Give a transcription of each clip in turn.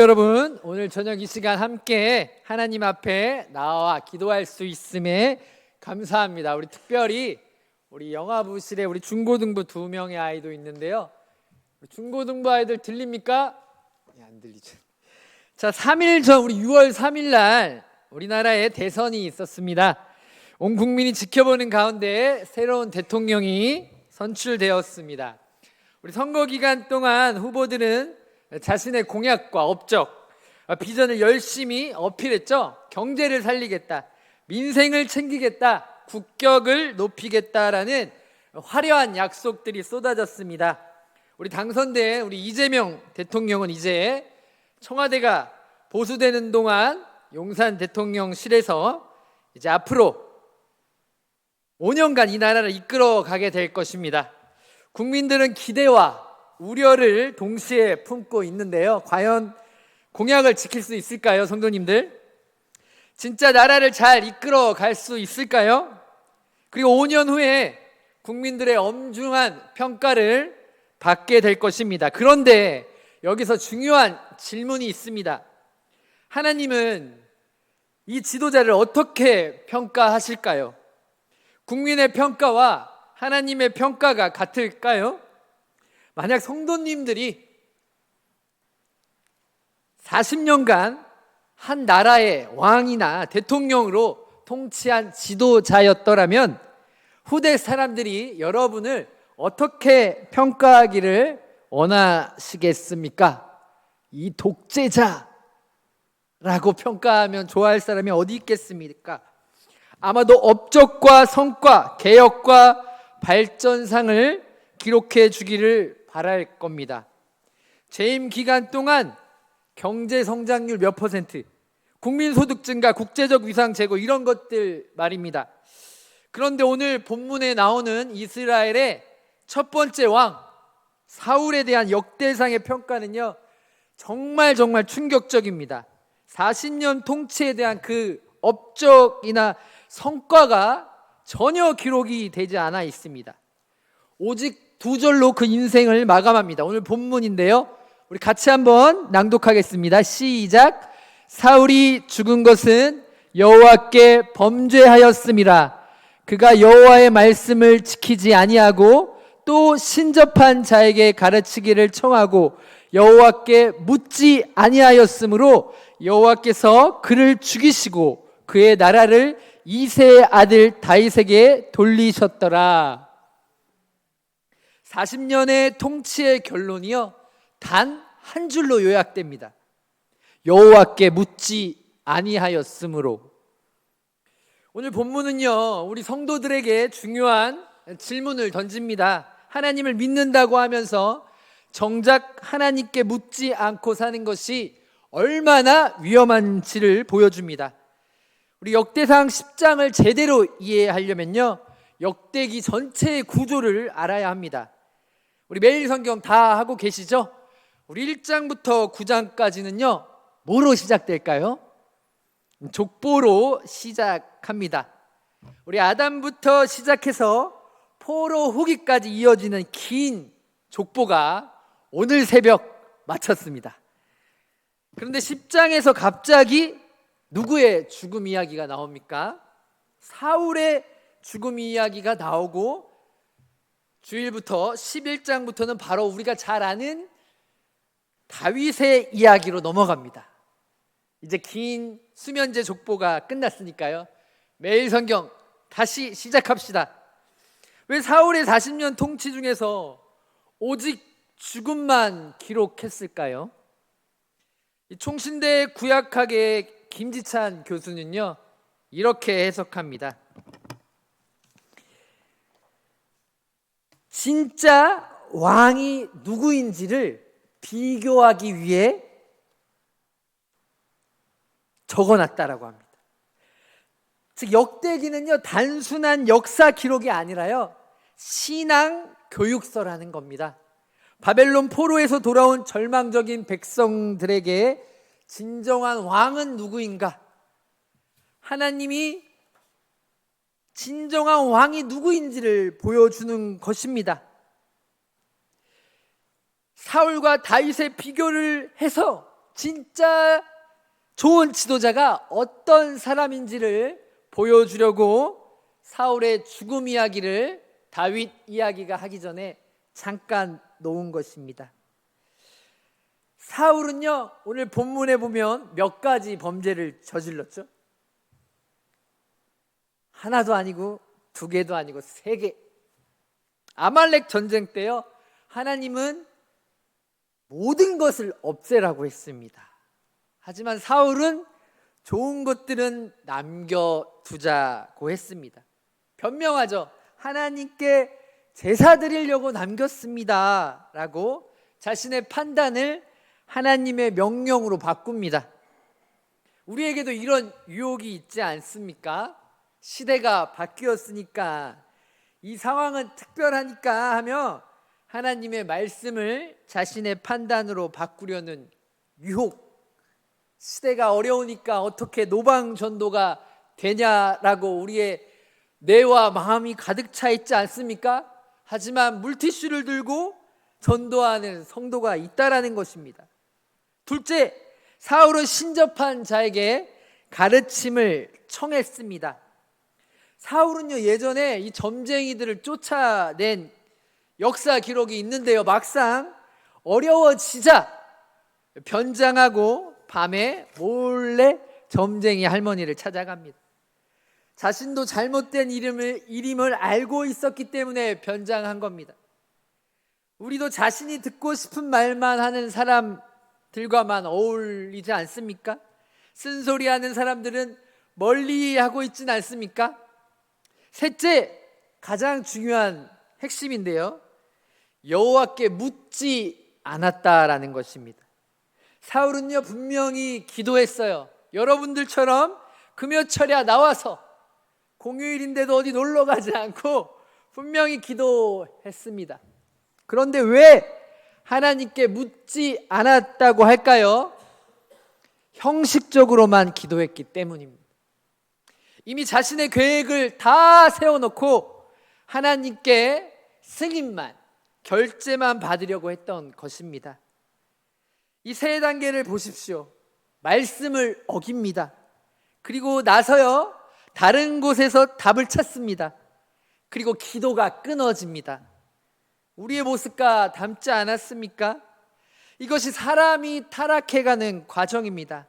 여러분, 오늘 저녁 이 시간 함께 하나님 앞에 나와 기도할 수 있음에 감사합니다. 우리 특별히 우리 영아부실에 우리 중고등부 2명의 아이도 있는데요. 중고등부 아이들 들립니까? 안 들리죠. 자, 3일 전 우리 6월 3일 날 우리나라에 대선이 있었습니다. 온 국민이 지켜보는 가운데 새로운 대통령이 선출되었습니다. 우리 선거 기간 동안 후보들은 자신의 공약과 업적, 비전을 열심히 어필했죠. 경제를 살리겠다, 민생을 챙기겠다, 국격을 높이겠다라는 화려한 약속들이 쏟아졌습니다. 우리 당선된 우리 이재명 대통령은 이제 청와대가 보수되는 동안 용산 대통령실에서 이제 앞으로 5년간 이 나라를 이끌어 가게 될 것입니다. 국민들은 기대와 우려를 동시에 품고 있는데요. 과연 공약을 지킬 수 있을까요, 성도님들? 진짜 나라를 잘 이끌어 갈 수 있을까요? 그리고 5년 후에 국민들의 엄중한 평가를 받게 될 것입니다. 그런데 여기서 중요한 질문이 있습니다. 하나님은 이 지도자를 어떻게 평가하실까요? 국민의 평가와 하나님의 평가가 같을까요? 만약 성도님들이 40년간 한 나라의 왕이나 대통령으로 통치한 지도자였더라면 후대 사람들이 여러분을 어떻게 평가하기를 원하시겠습니까? 이 독재자라고 평가하면 좋아할 사람이 어디 있겠습니까? 아마도 업적과 성과, 개혁과 발전상을 기록해 주기를 바랄 겁니다. 재임 기간 동안 경제 성장률 몇 %, 국민소득 증가, 국제적 위상 제고 이런 것들 말입니다. 그런데 오늘 본문에 나오는 이스라엘의 첫 번째 왕 사울에 대한 역대상의 평가는요, 정말 충격적입니다. 40년 통치에 대한 그 업적이나 성과가 전혀 기록이 되지 않아 있습니다. 오직 2절로 그 인생을 마감합니다. 오늘 본문인데요, 우리 같이 한번 낭독하겠습니다. 시작. 사울이 죽은 것은 여호와께 범죄하였음이라. 그가 여호와의 말씀을 지키지 아니하고 또 신접한 자에게 가르치기를 청하고 여호와께 묻지 아니하였으므로 여호와께서 그를 죽이시고 그의 나라를 이새의 아들 다윗에게 돌리셨더라. 40년의 통치의 결론이요, 단 한 줄로 요약됩니다. 여호와께 묻지 아니하였으므로. 오늘 본문은요, 우리 성도들에게 중요한 질문을 던집니다. 하나님을 믿는다고 하면서 정작 하나님께 묻지 않고 사는 것이 얼마나 위험한지를 보여줍니다. 우리 역대상 10장을 제대로 이해하려면요, 역대기 전체의 구조를 알아야 합니다. 우리 매일 성경 다 하고 계시죠? 우리 1장부터 9장까지는요 뭐로 시작될까요? 족보로 시작합니다. 우리 아담부터 시작해서 포로 후기까지 이어지는 긴 족보가 오늘 새벽 마쳤습니다. 그런데 10장에서 갑자기 누구의 죽음 이야기가 나옵니까? 사울의 죽음 이야기가 나오고, 주일부터 11장부터는 바로 우리가 잘 아는 다윗의 이야기로 넘어갑니다. 이제 긴 수면제 족보가 끝났으니까요, 매일 성경 다시 시작합시다. 왜 사울의 40년 통치 중에서 오직 죽음만 기록했을까요? 총신대 구약학의 김지찬 교수는요 이렇게 해석합니다. 진짜 왕이 누구인지를 비교하기 위해 적어놨다라고 합니다. 즉 역대기는요 단순한 역사 기록이 아니라요 신앙 교육서라는 겁니다. 바벨론 포로에서 돌아온 절망적인 백성들에게 진정한 왕은 누구인가, 하나님이 진정한 왕이 누구인지를 보여주는 것입니다. 사울과 다윗의 비교를 해서 진짜 좋은 지도자가 어떤 사람인지를 보여주려고 사울의 죽음 이야기를 다윗 이야기가 하기 전에 잠깐 놓은 것입니다. 사울은요, 오늘 본문에 보면 몇 가지 범죄를 저질렀죠? 하나도 아니고 두 개도 아니고 세 개. 아말렉 전쟁 때요, 하나님은 모든 것을 없애라고 했습니다. 하지만 사울은 좋은 것들은 남겨두자고 했습니다. 변명하죠. 하나님께 제사 드리려고 남겼습니다 라고 자신의 판단을 하나님의 명령으로 바꿉니다. 우리에게도 이런 유혹이 있지 않습니까? 시대가 바뀌었으니까, 이 상황은 특별하니까 하며 하나님의 말씀을 자신의 판단으로 바꾸려는 유혹. 시대가 어려우니까 어떻게 노방전도가 되냐라고 우리의 뇌와 마음이 가득 차 있지 않습니까? 하지만 물티슈를 들고 전도하는 성도가 있다라는 것입니다. 둘째, 사울은 신접한 자에게 가르침을 청했습니다. 사울은요, 예전에 이 점쟁이들을 쫓아낸 역사 기록이 있는데요, 막상 어려워지자 변장하고 밤에 몰래 점쟁이 할머니를 찾아갑니다. 자신도 잘못된 일임을 알고 있었기 때문에 변장한 겁니다. 우리도 자신이 듣고 싶은 말만 하는 사람들과만 어울리지 않습니까? 쓴소리하는 사람들은 멀리 하고 있지는 않습니까? 셋째, 가장 중요한 핵심인데요, 여호와께 묻지 않았다라는 것입니다. 사울은요, 분명히 기도했어요. 여러분들처럼 금요철야 나와서 공휴일인데도 어디 놀러 가지 않고 분명히 기도했습니다. 그런데 왜 하나님께 묻지 않았다고 할까요? 형식적으로만 기도했기 때문입니다. 이미 자신의 계획을 다 세워놓고 하나님께 승인만, 결제만 받으려고 했던 것입니다. 이 세 단계를 보십시오. 말씀을 어깁니다. 그리고 나서요, 다른 곳에서 답을 찾습니다. 그리고 기도가 끊어집니다. 우리의 모습과 닮지 않았습니까? 이것이 사람이 타락해가는 과정입니다.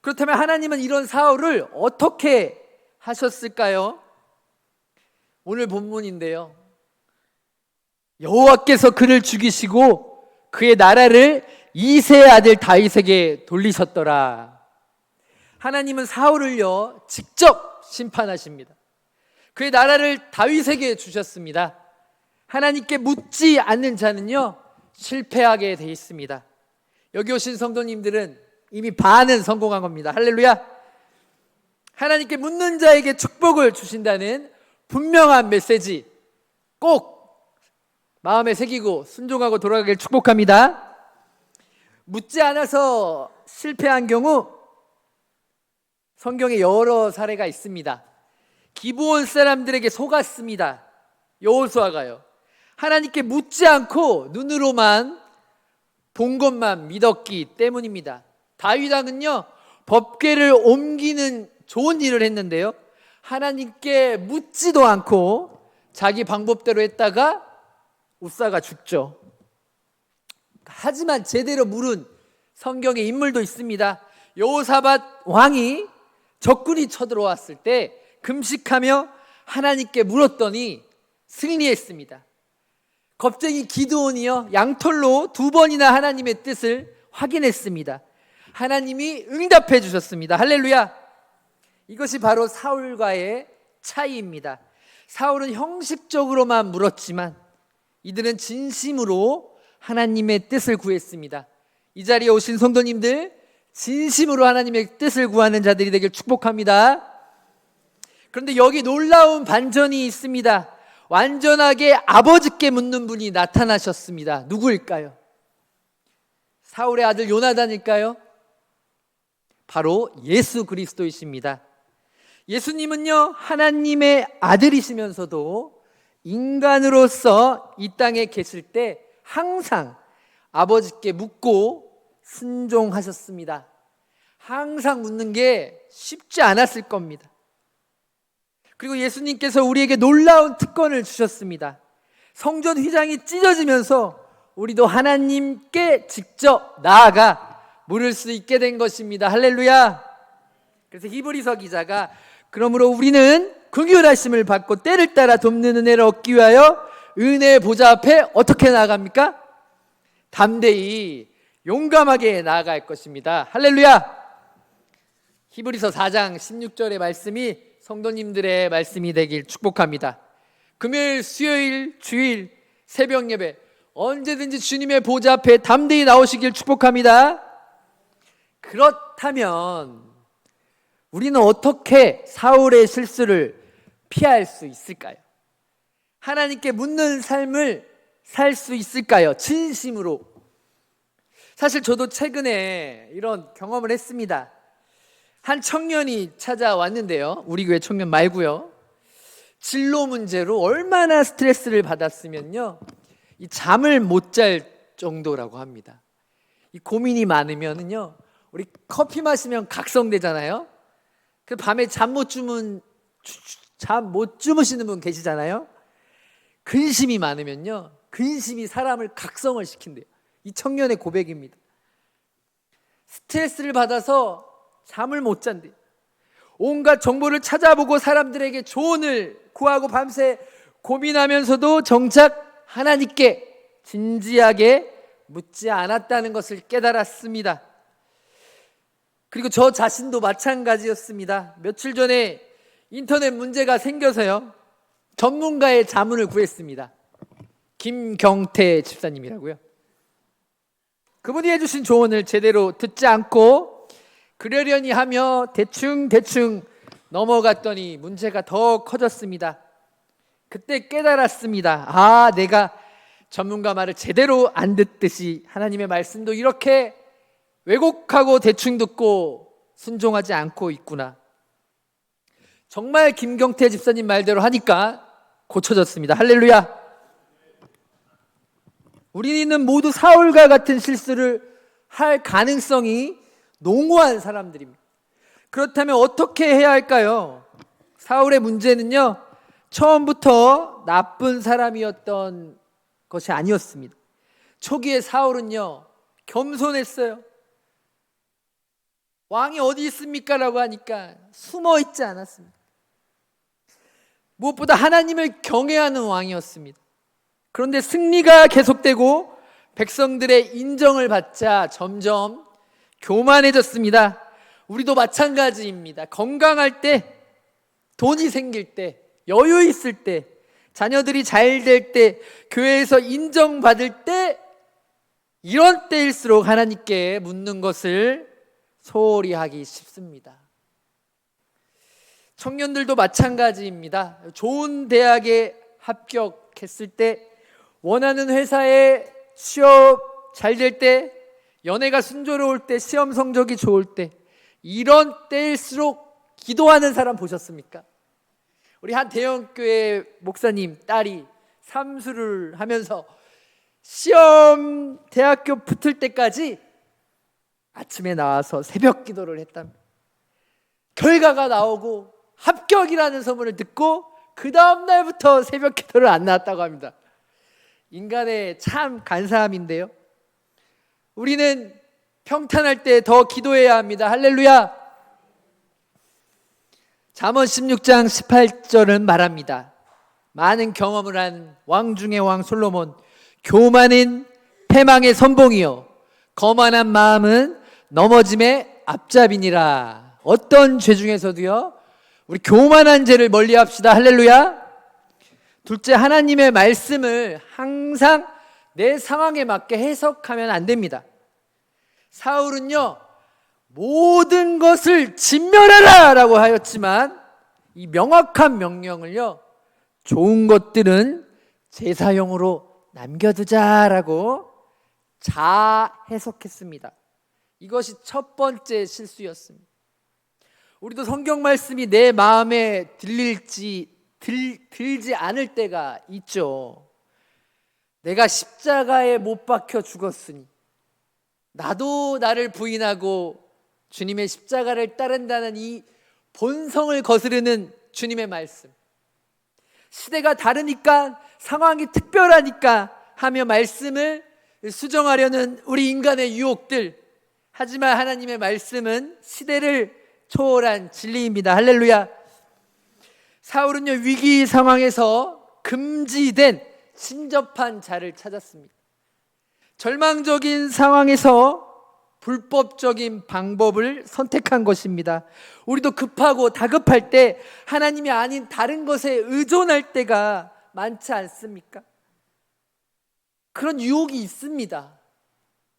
그렇다면 하나님은 이런 사울을 어떻게 하셨을까요? 오늘 본문인데요, 여호와께서 그를 죽이시고 그의 나라를 이새의 아들 다윗에게 돌리셨더라. 하나님은 사울을요, 직접 심판하십니다. 그의 나라를 다윗에게 주셨습니다. 하나님께 묻지 않는 자는요, 실패하게 돼 있습니다. 여기 오신 성도님들은 이미 반은 성공한 겁니다. 할렐루야. 하나님께 묻는 자에게 축복을 주신다는 분명한 메시지 꼭 마음에 새기고 순종하고 돌아가길 축복합니다. 묻지 않아서 실패한 경우 성경에 여러 사례가 있습니다. 기브온 사람들에게 속았습니다. 여호수아가요. 하나님께 묻지 않고 눈으로만 본 것만 믿었기 때문입니다. 다윗 왕은요, 법궤를 옮기는 좋은 일을 했는데요, 하나님께 묻지도 않고 자기 방법대로 했다가 우사가 죽죠. 하지만 제대로 물은 성경의 인물도 있습니다. 여호사밧 왕이 적군이 쳐들어왔을 때 금식하며 하나님께 물었더니 승리했습니다. 겁쟁이 기드온이요, 양털로 2번이나 하나님의 뜻을 확인했습니다. 하나님이 응답해 주셨습니다. 할렐루야. 이것이 바로 사울과의 차이입니다. 사울은 형식적으로만 물었지만 이들은 진심으로 하나님의 뜻을 구했습니다. 이 자리에 오신 성도님들, 진심으로 하나님의 뜻을 구하는 자들이 되길 축복합니다. 그런데 여기 놀라운 반전이 있습니다. 완전하게 아버지께 묻는 분이 나타나셨습니다. 누구일까요? 사울의 아들 요나단일까요? 바로 예수 그리스도이십니다. 예수님은요, 하나님의 아들이시면서도 인간으로서 이 땅에 계실 때 항상 아버지께 묻고 순종하셨습니다. 항상 묻는 게 쉽지 않았을 겁니다. 그리고 예수님께서 우리에게 놀라운 특권을 주셨습니다. 성전 휘장이 찢어지면서 우리도 하나님께 직접 나아가 물을 수 있게 된 것입니다. 할렐루야. 그래서 히브리서 기자가 그러므로 우리는 긍휼하심을 받고 때를 따라 돕는 은혜를 얻기 위하여 은혜의 보좌 앞에 어떻게 나아갑니까? 담대히 용감하게 나아갈 것입니다. 할렐루야. 히브리서 4장 16절의 말씀이 성도님들의 말씀이 되길 축복합니다. 금요일, 수요일, 주일, 새벽 예배 언제든지 주님의 보좌 앞에 담대히 나오시길 축복합니다. 그렇다면 우리는 어떻게 사울의 실수를 피할 수 있을까요? 하나님께 묻는 삶을 살 수 있을까요? 진심으로. 사실 저도 최근에 이런 경험을 했습니다. 한 청년이 찾아왔는데요. 우리 교회 청년 말고요. 진로 문제로 얼마나 스트레스를 받았으면요, 이 잠을 못 잘 정도라고 합니다. 이 고민이 많으면은요, 우리 커피 마시면 각성되잖아요. 그 밤에 잠 못 주무시는 분 계시잖아요. 근심이 많으면요, 근심이 사람을 각성을 시킨대요. 이 청년의 고백입니다. 스트레스를 받아서 잠을 못 잔대요. 온갖 정보를 찾아보고 사람들에게 조언을 구하고 밤새 고민하면서도 정작 하나님께 진지하게 묻지 않았다는 것을 깨달았습니다. 그리고 저 자신도 마찬가지였습니다. 며칠 전에 인터넷 문제가 생겨서요, 전문가의 자문을 구했습니다. 김경태 집사님이라고요. 그분이 해주신 조언을 제대로 듣지 않고 그러려니 하며 대충 넘어갔더니 문제가 더 커졌습니다. 그때 깨달았습니다. 내가 전문가 말을 제대로 안 듣듯이 하나님의 말씀도 이렇게 왜곡하고 대충 듣고 순종하지 않고 있구나. 정말 김경태 집사님 말대로 하니까 고쳐졌습니다. 할렐루야. 우리는 모두 사울과 같은 실수를 할 가능성이 농후한 사람들입니다. 그렇다면 어떻게 해야 할까요? 사울의 문제는요, 처음부터 나쁜 사람이었던 것이 아니었습니다. 초기에 사울은요, 겸손했어요. 왕이 어디 있습니까? 라고 하니까 숨어 있지 않았습니다. 무엇보다 하나님을 경외하는 왕이었습니다. 그런데 승리가 계속되고 백성들의 인정을 받자 점점 교만해졌습니다. 우리도 마찬가지입니다. 건강할 때, 돈이 생길 때, 여유 있을 때, 자녀들이 잘 될 때, 교회에서 인정받을 때, 이런 때일수록 하나님께 묻는 것을 소홀히 하기 쉽습니다. 청년들도 마찬가지입니다. 좋은 대학에 합격했을 때, 원하는 회사에 취업 잘 될 때, 연애가 순조로울 때, 시험 성적이 좋을 때, 이런 때일수록 기도하는 사람 보셨습니까? 우리 한 대형교회 목사님 딸이 삼수를 하면서 시험 대학교 붙을 때까지 아침에 나와서 새벽 기도를 했답니다. 결과가 나오고 합격이라는 소문을 듣고 그 다음 날부터 새벽 기도를 안 나왔다고 합니다. 인간의 참 간사함인데요, 우리는 평탄할 때 더 기도해야 합니다. 할렐루야. 잠언 16장 18절은 말합니다. 많은 경험을 한 왕 중의 왕 솔로몬, 교만은 패망의 선봉이요 거만한 마음은 넘어짐의 앞잡이니라. 어떤 죄 중에서도요, 우리 교만한 죄를 멀리합시다. 할렐루야. 둘째, 하나님의 말씀을 항상 내 상황에 맞게 해석하면 안 됩니다. 사울은요, 모든 것을 진멸하라 라고 하였지만 이 명확한 명령을요, 좋은 것들은 제사용으로 남겨두자라고 자해석했습니다. 이것이 첫 번째 실수였습니다. 우리도 성경 말씀이 내 마음에 들지 않을 때가 있죠. 내가 십자가에 못 박혀 죽었으니, 나도 나를 부인하고 주님의 십자가를 따른다는 이 본성을 거스르는 주님의 말씀. 시대가 다르니까, 상황이 특별하니까 하며 말씀을 수정하려는 우리 인간의 유혹들. 하지만 하나님의 말씀은 시대를 초월한 진리입니다. 할렐루야. 사울은요, 위기 상황에서 금지된 신접한 자를 찾았습니다. 절망적인 상황에서 불법적인 방법을 선택한 것입니다. 우리도 급하고 다급할 때 하나님이 아닌 다른 것에 의존할 때가 많지 않습니까? 그런 유혹이 있습니다.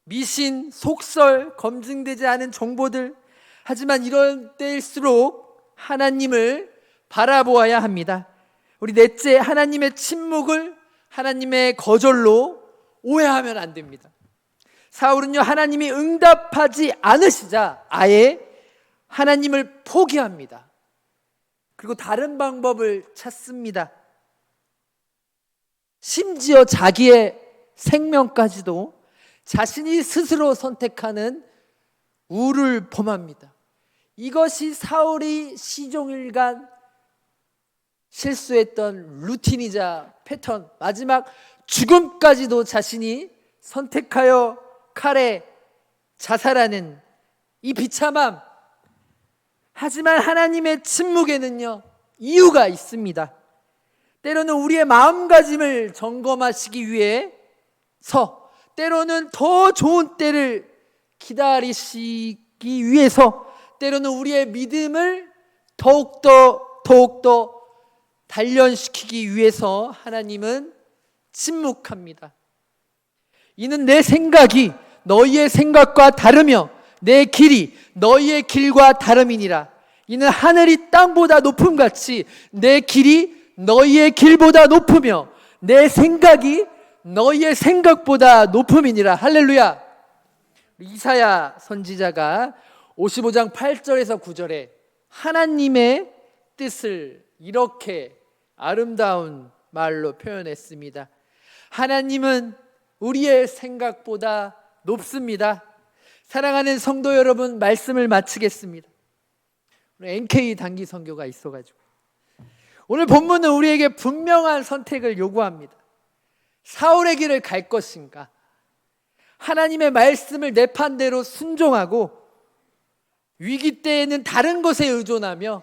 미신, 속설, 검증되지 않은 정보들. 하지만 이럴 때일수록 하나님을 바라보아야 합니다. 우리 넷째, 하나님의 침묵을 하나님의 거절로 오해하면 안 됩니다. 사울은요, 하나님이 응답하지 않으시자 아예 하나님을 포기합니다. 그리고 다른 방법을 찾습니다. 심지어 자기의 생명까지도 자신이 스스로 선택하는 우를 범합니다. 이것이 사울이 시종일관 실수했던 루틴이자 패턴, 마지막 죽음까지도 자신이 선택하여 칼에 자살하는 이 비참함. 하지만 하나님의 침묵에는요, 이유가 있습니다. 때로는 우리의 마음가짐을 점검하시기 위해서, 때로는 더 좋은 때를 기다리시기 위해서, 때로는 우리의 믿음을 더욱더 단련시키기 위해서 하나님은 침묵합니다. 이는 내 생각이 너희의 생각과 다르며 내 길이 너희의 길과 다름이니라. 이는 하늘이 땅보다 높음같이 내 길이 너희의 길보다 높으며 내 생각이 너희의 생각보다 높음이니라. 할렐루야. 이사야 선지자가 55장 8절에서 9절에 하나님의 뜻을 이렇게 아름다운 말로 표현했습니다. 하나님은 우리의 생각보다 높습니다. 사랑하는 성도 여러분, 말씀을 마치겠습니다. 오늘 NK 단기 선교가 있어가지고 오늘 본문은 우리에게 분명한 선택을 요구합니다. 사울의 길을 갈 것인가, 하나님의 말씀을 내 판대로 순종하고 위기 때에는 다른 것에 의존하며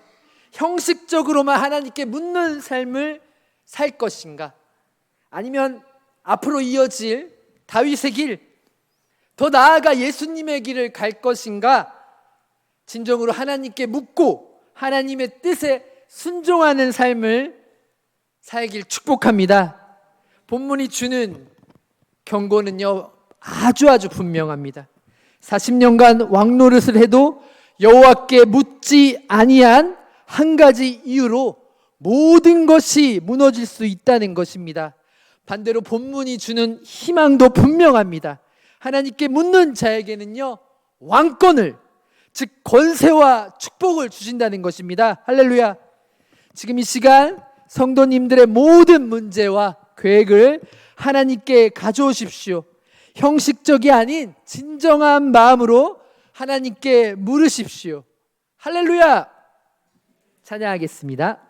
형식적으로만 하나님께 묻는 삶을 살 것인가, 아니면 앞으로 이어질 다윗의 길, 더 나아가 예수님의 길을 갈 것인가, 진정으로 하나님께 묻고 하나님의 뜻에 순종하는 삶을 살길 축복합니다. 본문이 주는 경고는요, 아주 분명합니다. 40년간 왕노릇을 해도 여호와께 묻지 아니한 한 가지 이유로 모든 것이 무너질 수 있다는 것입니다. 반대로 본문이 주는 희망도 분명합니다. 하나님께 묻는 자에게는요, 왕권을, 즉 권세와 축복을 주신다는 것입니다. 할렐루야. 지금 이 시간 성도님들의 모든 문제와 계획을 하나님께 가져오십시오. 형식적이 아닌 진정한 마음으로 하나님께 물으십시오. 할렐루야. 찬양하겠습니다.